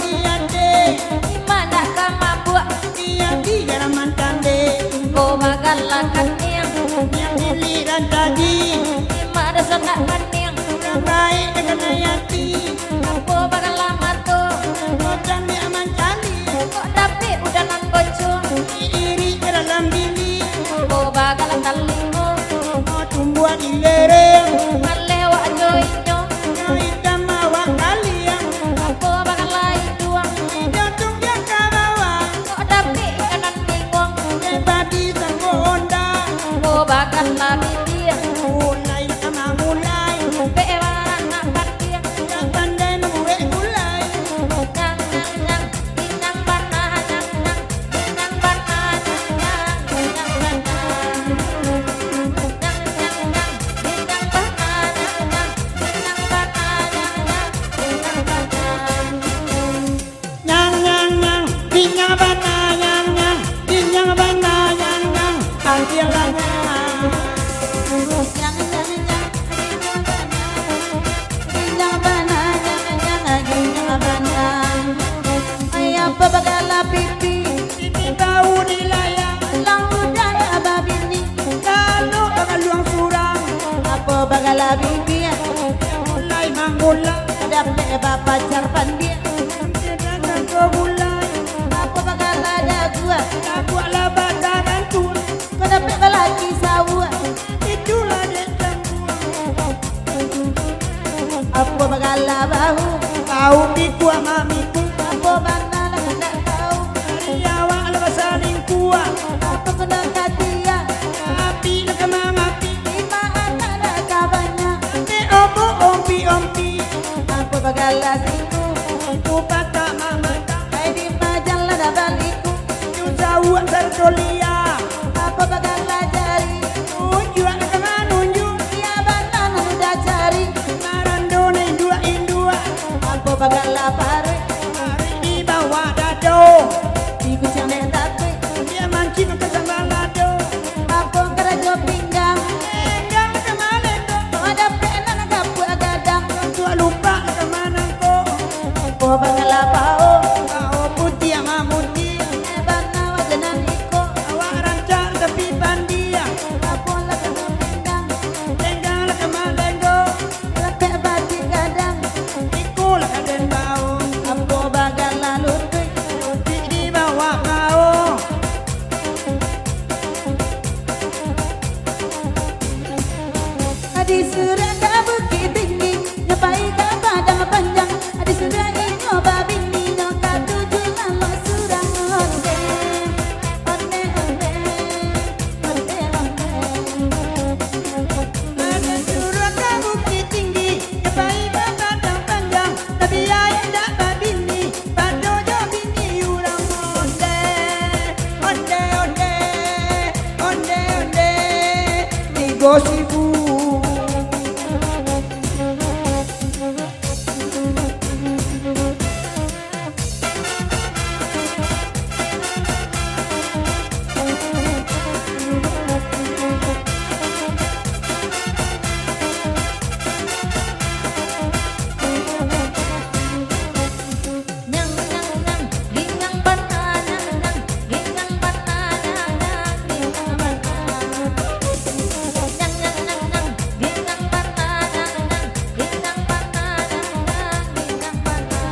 diade Mana ka mabuk diadi garaman tande Ko bakal lakaniang yang diliran daging Mana sana kaniang orang baik dengan hayati Ko bakal lamato kocan di aman cali Kok tapi udah nan bocong iri ke dalam diri Ko bakal talingo mau tumbuh di lereng Malewa joinyo yang hitam awak kalian Ko bakal lain duang jantung yang ke bawah Kok tapi kanan bingong hebat di sangko honda Ko bakal lari dia mulai sama mulai Bewan nak dia yang pandai membuat mulai Nyang nyang nyang Nyang bana nyang nyang Nyang bana nyang nyang Nyang bana Nyang nyang nyang Nyang bana nyang nyang Nyang bana nyang nyang Nyang bana nyang nyang nyang dinyang bana nyang nyang dinyang bana nyang nyang angkilannya Nyang nyang nyang Nyang bana nyang nyang Nyang bana Ayah babagala pipi ini bau di layang Lang udaya babini lalu luang surang Apa bagala pipi mulai manggula Dapat bapak carpan dia sedangkan kau mulai Apa bagala ada gua aku ala bataran tua Kau dapat balaki sawa itulah dendam Apa bagala bahu kau miku mamiku Apa bagala hendak tahu awak ala saling kuat Apa kena katia api nak mengapi Lima anak ada kabarnya te opo ompi Apa bagala siku ku patah mamata Hai di majalah ada baliku jauh terdolia Apa bagala jari tujuan kemana nunjuk Ia banana udah cari marandona indua Apa bagala pare hari di bawah dado Di kucing dan tapi dia mancing ke sambal lado Apa kerajo pinggang enggak kemana kok Kau ada pena nak kapu agadang tua lupa kemana kok Apa bagala pao kau putih sama putih Ebana wajanan iko awak rancang tepi pandia Apa lah kena pinggang tenggal kemalenggo Lepek bati gadang ikulah kaden bau Apa bagala lutui putih di bawah kau Adi surah ka bukit tinggi Nyapai ka padang panjang Adi surah inyo babini No ka tuju lalo surah onde Onde onde Onde onde ada surah ke bukit tinggi nyapai ke padang panjang tapi ayah tak babini padojo bini urang onde onde onde onde onde di gosibu Nyang nyang nyang Gingang bana nyang nyang Gingang bana nyang nyang Gingang bana Nyang nyang nyang nyang Gingang bana nyang nyang Gingang bana nyang nyang Gingang bana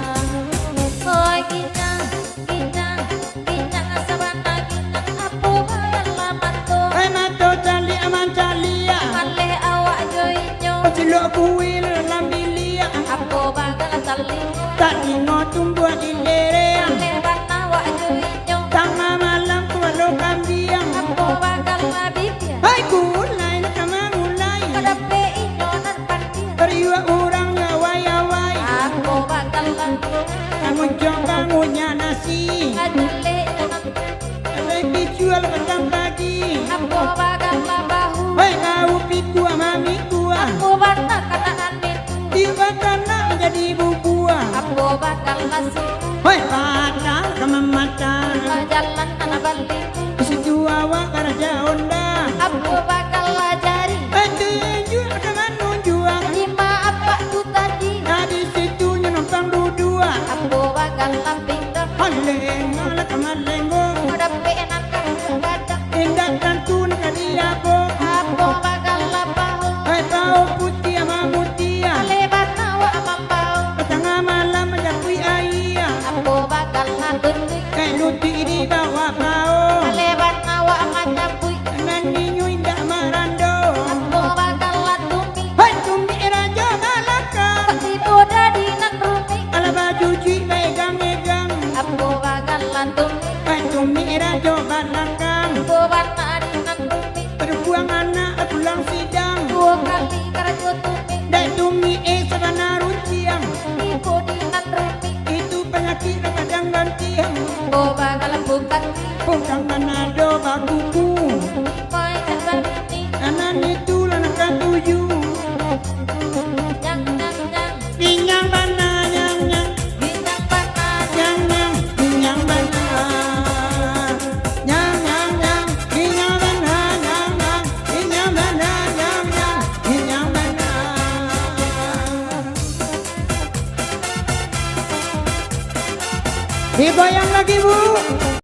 Hoy ginang Ginang Ginang sabana ginang Apo bayang lamat to hai mato cali aman calia Male awak joinyo cilok kuil lambilia Apo bakal talingo tak dino tumbuh di lereng Male bana awak joinyo tengah malam kualo kambiang Apo bakal labibya hai kulai nak mulai Kadape inyo nan pandia beriwa orang ngawai-awai Aku bakal lagi bangun jong bangunnya nasi ngajale nan ada dijual petang pagi Aku bakal labahu hai kau piku mami kuah Aku bana kanaan itu di bakana menjadi bubuah Aku bakal nasi hai patah kemamata Jalan anak baliku situ awak karaja onda Aku bakal lajari ada jual dengan nunjuang Lima apa tu tadi nah di situ numpang dua Aku bakal bagal laping dong. Haleng malah kamalengo Udah penan kan kadang. indah kantun kadiabo Apo bagal lapaho. hai pau putih ama mutia Lebat nawa amambao. tengah malam menjakui ayah Apo bagal labendi. kai luti di bawah pau Lebat nawa amanyapui. nan ninyu indah marando Apo bagal latumi. hai tumi raja malaka Pasti boda di nan rumi. ala baju cuy megang megang Apo bagal latumi. hai tumi raja balakang Apo warna di nan rumi. berbuang anak pulang sidang 2 kali karajo tumi. dai tumi sabana runciang Ibu di nan rumi. itu penyakit kadang gantiang Apo bagal bukan. bukan manado bakuku Koi dan ini. anan itu lanang katuju Yang. Binyang bana nyang nyang Bintang panas. nyang nyang binyang bana nyang nyang nyang binyang bana nyang nyang binyang bana nyang nyang binyang bana digoyang lagi bu